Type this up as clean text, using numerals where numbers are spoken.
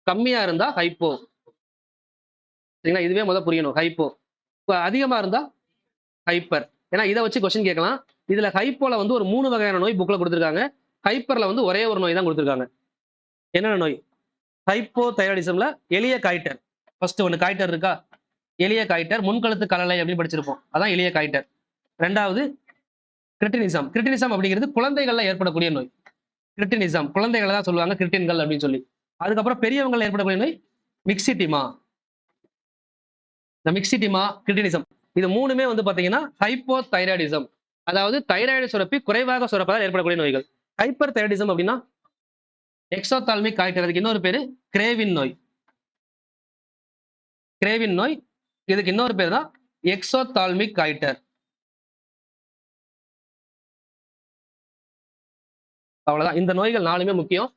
கம்மியா இருந்தா ஹைப்போ. சரிங்களா? இதுவே முதல்ல புரியணும். ஹைப்போ. இப்ப அதிகமா இருந்தா ஹைப்பர். ஏன்னா இத வச்சு கொஸ்டின் கேட்கலாம். இதுல ஹைப்போல வந்து ஒரு 3 வகையான நோய் புக்ல குடுத்திருக்காங்க. ஹைப்பர்ல வந்து ஒரே ஒரு நோய் தான் குடுத்திருக்காங்க. என்னென்ன நோய்? ஹைப்போதைராய்டிசம்ல எளிய காய்டர். ஃபர்ஸ்ட் ஒண்ணு காய்டர் இருக்கா? எளிய காய்டர், முன்கழுத்து கழலை அப்படின்னு படிச்சிருப்போம். அதான் எளிய காய்டர். 2வது கிரிட்டினிசம். கிரிட்டினிசம் அப்படிங்கிறது குழந்தைகள்ல ஏற்படக்கூடிய நோய். கிரிட்டினிசம். குழந்தைகள தான் சொல்லுவாங்க கிரிட்டின்கள் அப்படின்னு சொல்லி. அதுக்கப்புறம் பெரியவங்கள்ல ஏற்படக்கூடிய நோய் மிக்ஸிடிமா. இந்த மிக்ஸிடிமா, கிரிட்டினிசம். இது 3மே வந்து பாத்தீங்கன்னா ஹைப்போதைராய்டிசம். அதாவது தைராய்டு சுரப்பி குறைவாக சுரப்பதால் ஏற்படக்கூடிய நோய்கள். ஹைப்பர் தைராய்டிசம் அப்படின்னா எக்ஸோதால்மிக் காய்டர். அதுக்கு இன்னொரு பேரு கிரேவின் நோய். கிரேவின் நோய். இதுக்கு இன்னொரு பேர் தான் எக்ஸோதால்மிக் காய்டர். அவ்வளவுதான். இந்த நோய்கள் 4மே முக்கியம்.